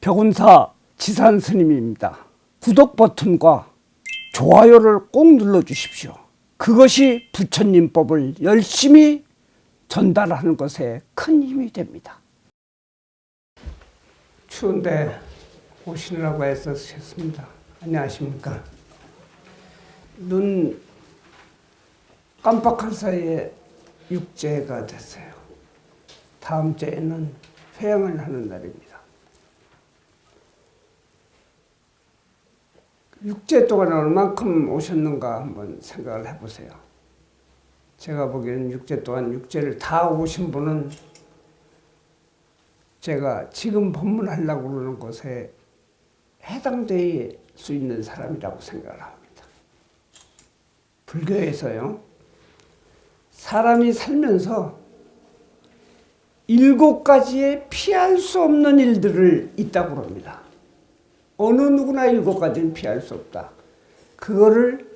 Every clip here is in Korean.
벽운사 지산 스님입니다. 구독 버튼과 좋아요를 꼭 눌러주십시오. 그것이 부처님법을 열심히 전달하는 것에 큰 힘이 됩니다. 추운데 오시느라고 애쓰셨습니다. 안녕하십니까. 눈 깜빡할 사이에 육제가 됐어요. 다음 주에는 회양을 하는 날입니다. 육제 동안 얼만큼 오셨는가 한번 생각을 해보세요. 제가 보기에는 육제 동안 육제를 다 오신 분은 제가 지금 법문하려고 그러는 것에 해당될 수 있는 사람이라고 생각을 합니다. 불교에서요, 사람이 살면서 7가지의 피할 수 없는 일들을 있다고 합니다. 어느 누구나 7가지는 피할 수 없다. 그거를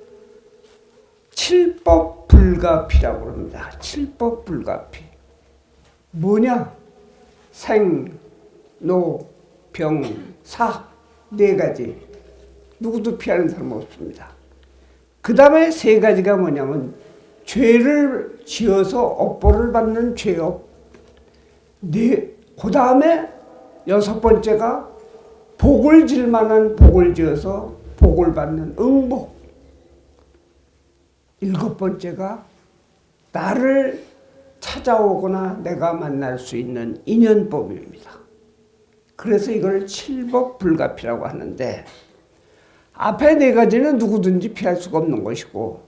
칠법불가피라고 합니다. 칠법불가피. 뭐냐? 생, 노, 병, 사. 4가지. 누구도 피하는 사람 없습니다. 그 다음에 3가지가 뭐냐면 죄를 지어서 업보를 받는 죄업. 그 다음에 6번째가 복을 질 만한 복을 지어서 복을 받는 응복. 7번째가 나를 찾아오거나 내가 만날 수 있는 인연법입니다. 그래서 이걸 칠법불가피라고 하는데, 앞에 4가지는 누구든지 피할 수가 없는 것이고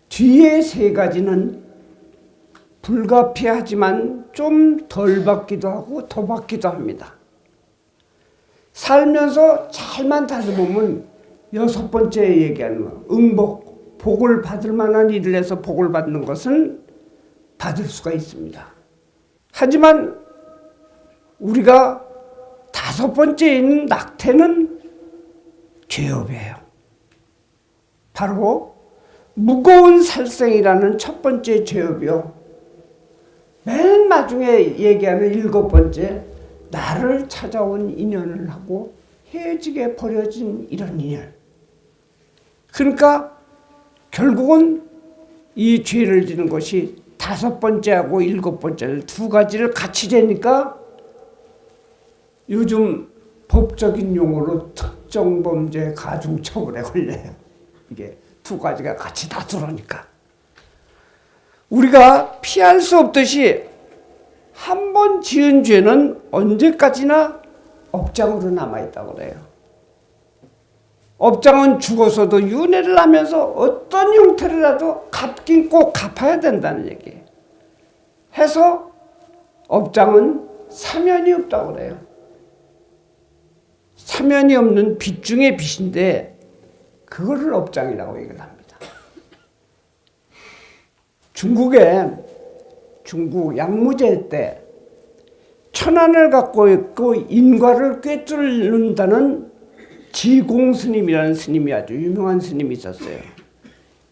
뒤에 3가지는 불가피하지만 좀 덜 받기도 하고 더 받기도 합니다. 살면서 잘만 다져보면 6번째 얘기하는 응복, 복을 받을 만한 일을 해서 복을 받는 것은 받을 수가 있습니다. 하지만 우리가 5번째인 낙태는 죄업이에요. 바로 무거운 살생이라는 첫 번째 죄업이요. 맨 마중에 얘기하는 7번째, 나를 찾아온 인연을 하고 헤어지게 버려진 이런 인연. 그러니까 결국은 이 죄를 지는 것이 5번째하고 7번째를 2가지를 같이 재니까 요즘 법적인 용어로 특정범죄 가중처벌에 걸려요. 이게 2가지가 같이 다 들어오니까. 우리가 피할 수 없듯이 한 번 지은 죄는 언제까지나 업장으로 남아있다고 그래요. 업장은 죽어서도 윤회를 하면서 어떤 형태로라도 갚긴 꼭 갚아야 된다는 얘기예요. 해서 업장은 사면이 없다고 그래요. 사면이 없는 빚 중에 빚인데 그거를 업장이라고 얘기를 합니다. 중국 양무제 때 천안을 갖고 있고 인과를 꿰뚫는다는 지공스님이라는 스님이 아주 유명한 스님이 있었어요.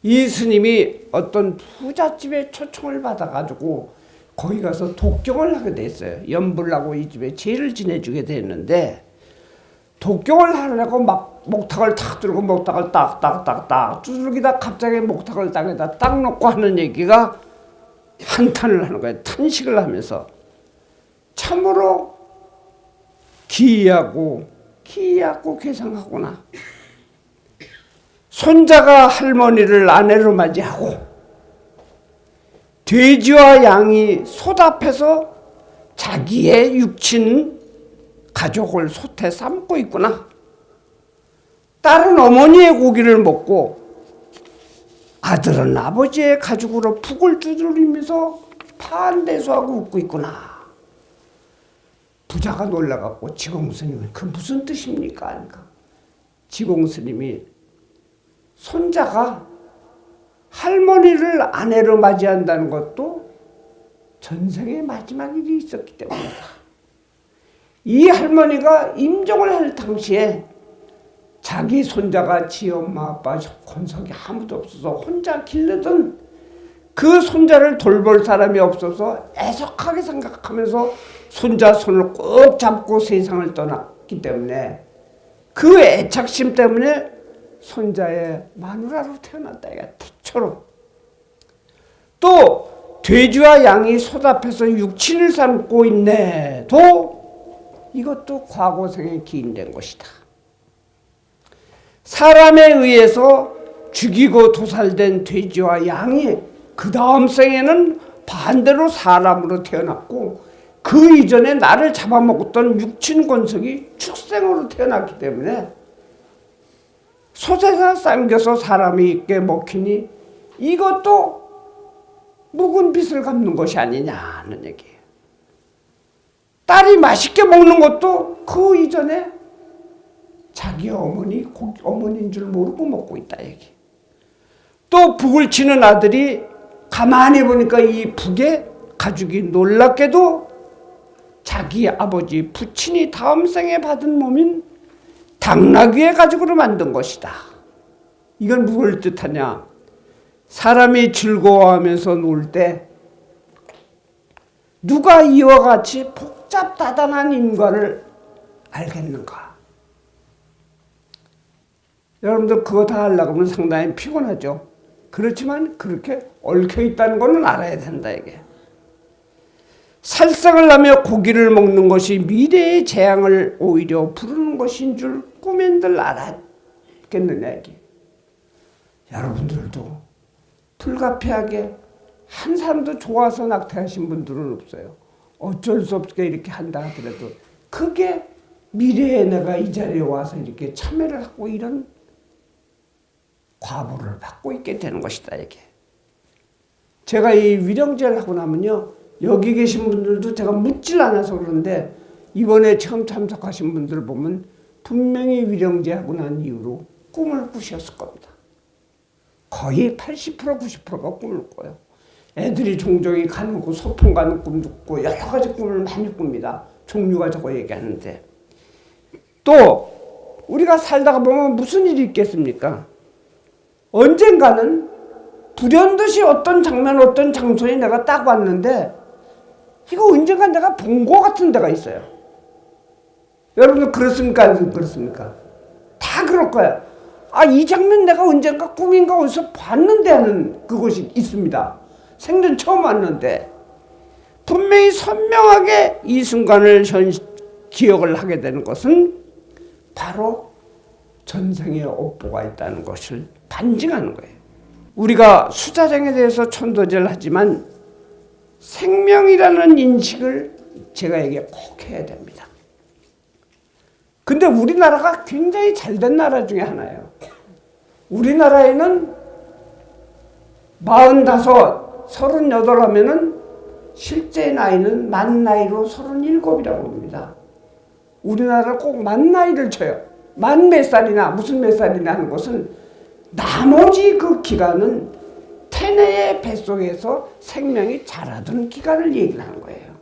이 스님이 어떤 부잣집에 초청을 받아가지고 거기 가서 독경을 하게 됐어요. 연불나고 이 집에 제를 지내주게 됐는데, 독경을 하려고 막 목탁을 탁 들고 목탁을 딱딱딱딱 두들기다 갑자기 목탁을 땅에다 딱 놓고 하는 얘기가 한탄을 하는 거예요. 탄식을 하면서 참으로 기이하고 괴상하구나. 손자가 할머니를 아내로 맞이하고 돼지와 양이 소답해서 자기의 육친 가족을 솥에 삶고 있구나. 딸은 어머니의 고기를 먹고 아들은 아버지의 가죽으로 푹을 두드리면서 파한대소하고 웃고 있구나. 부자가 놀라갖고 지공스님은 그 무슨 뜻입니까? 그러니까 지공스님이 손자가 할머니를 아내로 맞이한다는 것도 전생의 마지막 일이 있었기 때문이다. 이 할머니가 임종을 할 당시에 자기 손자가 지 엄마 아빠 권석이 아무도 없어서 혼자 길르던 그 손자를 돌볼 사람이 없어서 애석하게 생각하면서 손자 손을 꼭 잡고 세상을 태어났기 때문에 그 애착심 때문에 손자의 마누라로 태어났다. 태초로. 또 돼지와 양이 솥앞에서 육친을 삼고 있네도 이것도 과거생에 기인된 것이다. 사람에 의해서 죽이고 도살된 돼지와 양이 그 다음 생에는 반대로 사람으로 태어났고 그 이전에 나를 잡아먹었던 육친 권속이 축생으로 태어났기 때문에 솥에서 삶겨서 사람이 있게 먹히니 이것도 묵은 빚을 갚는 것이 아니냐는 얘기예요. 딸이 맛있게 먹는 것도 그 이전에 자기 어머니인 줄 모르고 먹고 있다 얘기. 또 북을 치는 아들이 가만히 보니까 이 북의 가죽이 놀랍게도 자기 아버지 부친이 다음 생에 받은 몸인 당나귀의 가죽으로 만든 것이다. 이건 무엇을 뜻하냐? 사람이 즐거워하면서 놀 때 누가 이와 같이 복잡다단한 인과를 알겠는가? 여러분들 그거 다 하려고 하면 상당히 피곤하죠. 그렇지만 그렇게 얽혀있다는 것은 알아야 된다 이게. 살상을 하며 고기를 먹는 것이 미래의 재앙을 오히려 부르는 것인 줄 꿈엔들 알았겠느냐 이게. 여러분들도 불가피하게 한 사람도 좋아서 낙태하신 분들은 없어요. 어쩔 수 없게 이렇게 한다 하더라도 그게 미래에 내가 이 자리에 와서 이렇게 참여를 하고 이런 과보를 받고 있게 되는 것이다 이게. 제가 이 위령제를 하고 나면요, 여기 계신 분들도 제가 묻질 않아서 그러는데 이번에 처음 참석하신 분들 보면 분명히 위령제 하고 난 이후로 꿈을 꾸셨을 겁니다. 거의 80% 90%가 꿈을 꿔요. 애들이 종종 가는 거 소풍 가는 꿈도 꾸고 여러 가지 꿈을 많이 꿉니다. 종류가 저거 얘기하는데 또 우리가 살다가 보면 무슨 일이 있겠습니까? 언젠가는 불현듯이 어떤 장면 어떤 장소에 내가 딱 왔는데 이거 언젠가 내가 본 거 같은 데가 있어요. 여러분들 그렇습니까? 안 그렇습니까? 다 그럴 거야. 아, 이 장면 내가 언젠가 꿈인가 어디서 봤는데 하는 그것이 있습니다. 생전 처음 왔는데 분명히 선명하게 이 순간을 기억을 하게 되는 것은 바로 전생에 업보가 있다는 것을 반증하는 거예요. 우리가 수자쟁에 대해서 천도제를 하지만 생명이라는 인식을 제가 얘기 꼭 해야 됩니다. 근데 우리나라가 굉장히 잘된 나라 중에 하나예요. 우리나라에는 45, 38 하면은 실제 나이는 만 나이로 37이라고 합니다. 우리나라는 꼭 만 나이를 쳐요. 만 몇 살이나 무슨 몇 살이나 하는 것은 나머지 그 기간은 태네의 뱃속에서 생명이 자라던 기간을 얘기를 하는 거예요.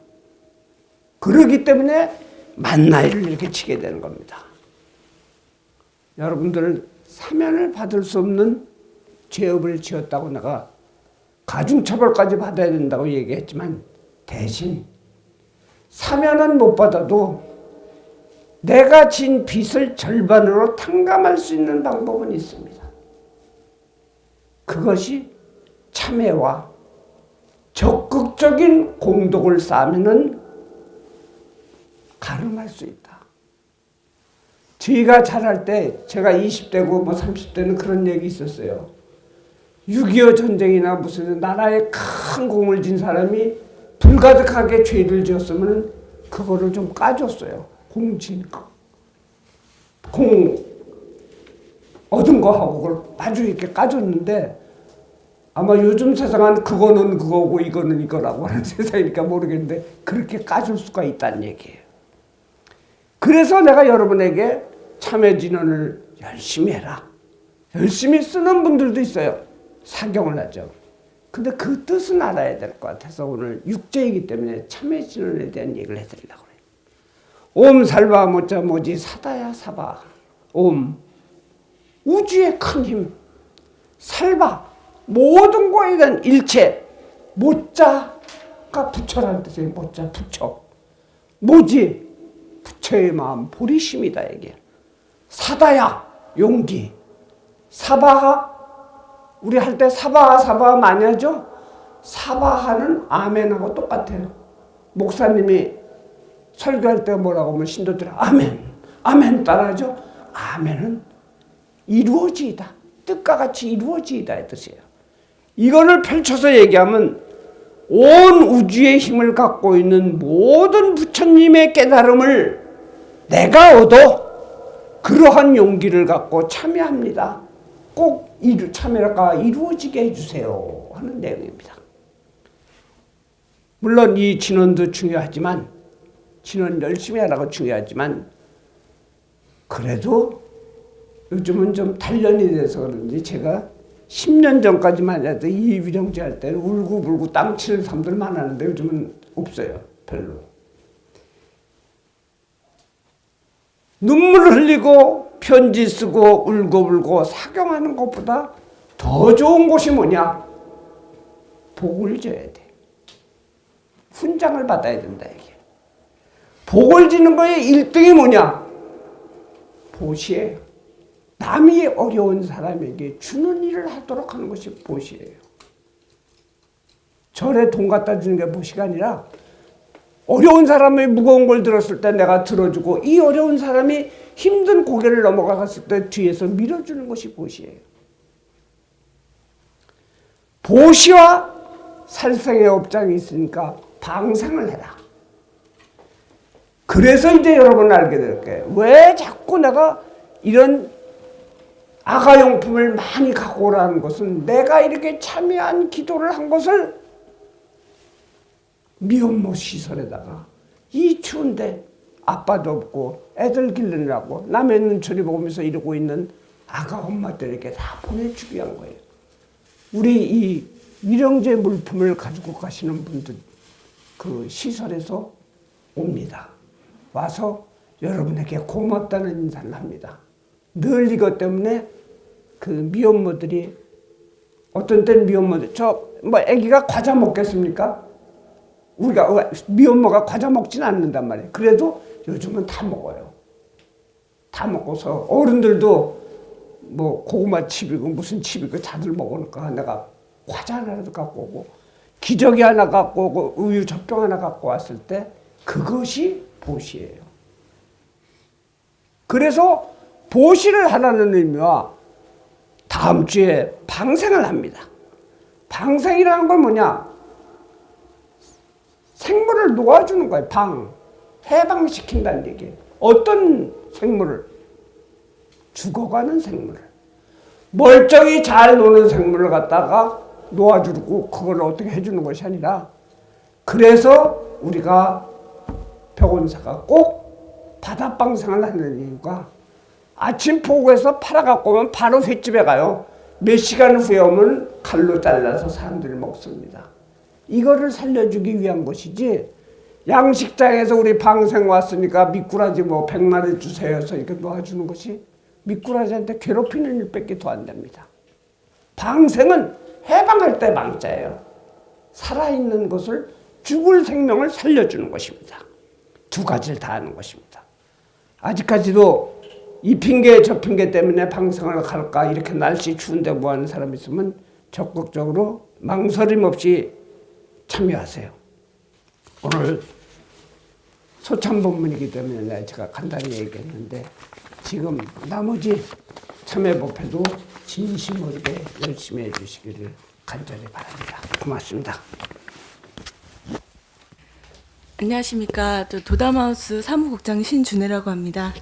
그러기 때문에 만 나이를 이렇게 치게 되는 겁니다. 여러분들 사면을 받을 수 없는 죄업을 지었다고 내가 가중처벌까지 받아야 된다고 얘기했지만 대신 사면은 못 받아도 내가 진 빚을 절반으로 탕감할 수 있는 방법은 있습니다. 그것이 참회와 적극적인 공덕을 쌓으면 가름할 수 있다. 저희가 자랄 때 제가 20대고 30대는 그런 얘기 있었어요. 6.25 전쟁이나 무슨 나라에 큰 공을 진 사람이 불가득하게 죄를 지었으면 그거를 좀 까줬어요. 공 얻은 거하고 그걸 아주 이렇게 까줬는데 아마 요즘 세상은 그거는 그거고 이거는 이거라고 하는 세상이니까 모르겠는데 그렇게 까줄 수가 있다는 얘기예요. 그래서 내가 여러분에게 참회진언을 열심히 해라. 열심히 쓰는 분들도 있어요. 사경을 하죠. 근데 그 뜻은 알아야 될 것 같아서 오늘 육제이기 때문에 참회진언에 대한 얘기를 해드리려고 해요. 옴 살바 모자 모지 사다야 사바. 옴 우주의 큰 힘. 살바 모든 거에 대한 일체. 모자가 부처라는 뜻이에요. 모자 부처. 모지 부처의 마음 보리심이다 이게. 사다야 용기, 사바하 우리 할 때 사바하 많이 하죠. 사바하는 아멘하고 똑같아요. 목사님이 설교할 때 뭐라고 하면 신도들이 아멘 따라하죠. 아멘은 이루어지이다, 뜻과 같이 이루어지이다 이 뜻이에요. 이거를 펼쳐서 얘기하면 온 우주의 힘을 갖고 있는 모든 부처님의 깨달음을 내가 얻어 그러한 용기를 갖고 참여합니다. 꼭 참여가 이루어지게 해주세요 하는 내용입니다. 물론 이 진원도 중요하지만, 진원 열심히 하라고 중요하지만, 그래도 요즘은 좀 단련이 돼서 그런지 제가 10년 전까지만 해도 이 위령제 할 때는 울고불고 땀 치는 사람들 많았는데 요즘은 없어요. 별로. 눈물 흘리고 편지 쓰고 울고불고 사경하는 것보다 더 좋은 곳이 뭐냐? 복을 줘야 돼. 훈장을 받아야 된다 이게. 복을 주는 거의 1등이 뭐냐? 보시예요. 남이 어려운 사람에게 주는 일을 하도록 하는 것이 보시예요. 절에 돈 갖다 주는 게 보시가 아니라 어려운 사람이 무거운 걸 들었을 때 내가 들어주고, 이 어려운 사람이 힘든 고개를 넘어갔을 때 뒤에서 밀어주는 것이 보시예요. 보시와 살생의 업장이 있으니까 방생을 해라. 그래서 이제 여러분 알게 될 거예요. 왜 자꾸 내가 이런 아가용품을 많이 갖고 오라는 것은, 내가 이렇게 참여한 기도를 한 것을 미혼모 시설에다가 이 추운데 아빠도 없고 애들 기르느라고 남의 눈초리 보면서 이러고 있는 아가 엄마들에게 다 보내주기 위한 거예요. 우리 이 위령제 물품을 가지고 가시는 분들 그 시설에서 옵니다. 와서 여러분에게 고맙다는 인사를 합니다. 늘 이것 때문에 그 미혼모들이, 어떤 때는 미혼모들, 애기가 과자 먹겠습니까? 우리가 미혼모가 과자 먹진 않는단 말이에요. 그래도 요즘은 다 먹어요. 다 먹고서 어른들도 뭐 고구마 칩이고 무슨 칩이고 다들 먹으니까 내가 과자 하나라도 갖고 오고, 기저귀 하나 갖고 오고, 우유 젖병 하나 갖고 왔을 때 그것이 보시예요. 그래서 보시를 하라는 의미와 다음 주에 방생을 합니다. 방생이라는 건 뭐냐? 생물을 놓아주는 거예요. 해방시킨다는 얘기예요. 어떤 생물을? 죽어가는 생물을. 멀쩡히 잘 노는 생물을 갖다가 놓아주고 그걸 어떻게 해주는 것이 아니라, 그래서 우리가 벽원사가 꼭 바닷방생을 하는 이유가, 아침 포구에서 팔아갖고 오면 바로 횟집에 가요. 몇 시간 후에 오면 칼로 잘라서 사람들이 먹습니다. 이거를 살려주기 위한 것이지, 양식장에서 우리 방생 왔으니까 미꾸라지 뭐 100마리 주세요 해서 이렇게 놓아주는 것이 미꾸라지한테 괴롭히는 일밖에 더 안 됩니다. 방생은 해방할 때 방자예요. 살아있는 것을, 죽을 생명을 살려주는 것입니다. 두 가지를 다 하는 것입니다. 아직까지도 이 핑계 저 핑계 때문에 방생을 갈까, 이렇게 날씨 추운데 뭐 하는 사람 있으면 적극적으로 망설임 없이 참여하세요. 오늘 소참법문이기 때문에 제가 간단히 얘기했는데, 지금 나머지 참여법회도 진심 어리게 열심히 해주시기를 간절히 바랍니다. 고맙습니다. 안녕하십니까. 도담하우스 사무국장 신준혜라고 합니다.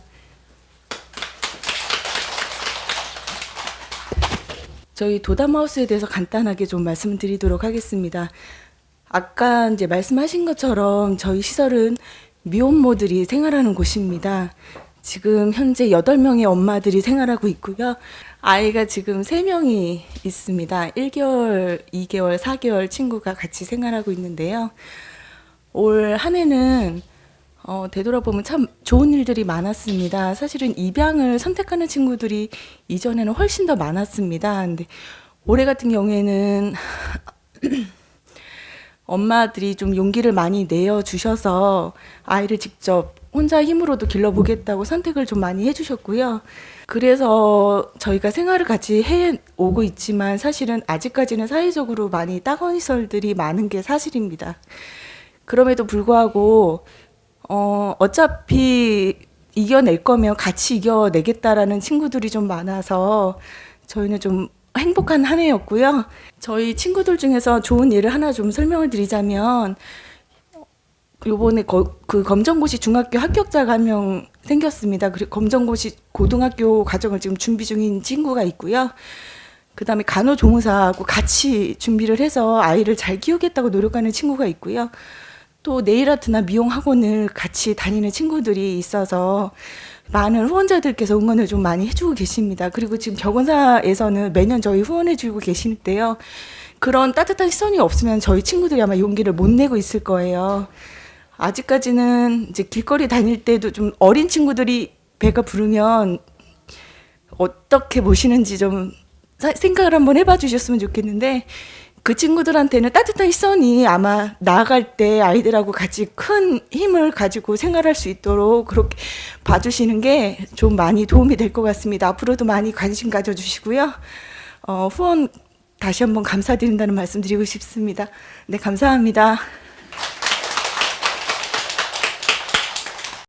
저희 도담하우스에 대해서 간단하게 좀 말씀드리도록 하겠습니다. 아까 이제 말씀하신 것처럼 저희 시설은 미혼모들이 생활하는 곳입니다. 지금 현재 8명의 엄마들이 생활하고 있고요. 아이가 지금 3명이 있습니다. 1개월, 2개월, 4개월 친구가 같이 생활하고 있는데요. 올 한 해는 되돌아보면 참 좋은 일들이 많았습니다. 사실은 입양을 선택하는 친구들이 이전에는 훨씬 더 많았습니다. 근데 올해 같은 경우에는 엄마들이 좀 용기를 많이 내어 주셔서 아이를 직접 혼자 힘으로도 길러보겠다고 선택을 좀 많이 해주셨고요. 그래서 저희가 생활을 같이 해 오고 있지만 사실은 아직까지는 사회적으로 많이 따거니설들이 많은 게 사실입니다. 그럼에도 불구하고 어차피 이겨낼 거면 같이 이겨내겠다라는 친구들이 좀 많아서 저희는 좀 행복한 한 해였고요. 저희 친구들 중에서 좋은 예를 하나 좀 설명을 드리자면 요번에 그 검정고시 중학교 합격자가 한 명 생겼습니다. 그리고 검정고시 고등학교 과정을 지금 준비 중인 친구가 있고요. 그다음에 간호조무사하고 같이 준비를 해서 아이를 잘 키우겠다고 노력하는 친구가 있고요. 또 네일아트나 미용 학원을 같이 다니는 친구들이 있어서 많은 후원자들께서 응원을 좀 많이 해주고 계십니다. 그리고 지금 격언사에서는 매년 저희 후원해주고 계시는데요. 그런 따뜻한 시선이 없으면 저희 친구들이 아마 용기를 못 내고 있을 거예요. 아직까지는 이제 길거리 다닐 때도 좀 어린 친구들이 배가 부르면 어떻게 보시는지 좀 생각을 한번 해봐 주셨으면 좋겠는데, 그 친구들한테는 따뜻한 시선이 아마 나아갈 때 아이들하고 같이 큰 힘을 가지고 생활할 수 있도록 그렇게 봐주시는 게 좀 많이 도움이 될 것 같습니다. 앞으로도 많이 관심 가져주시고요. 후원 다시 한번 감사드린다는 말씀 드리고 싶습니다. 네, 감사합니다.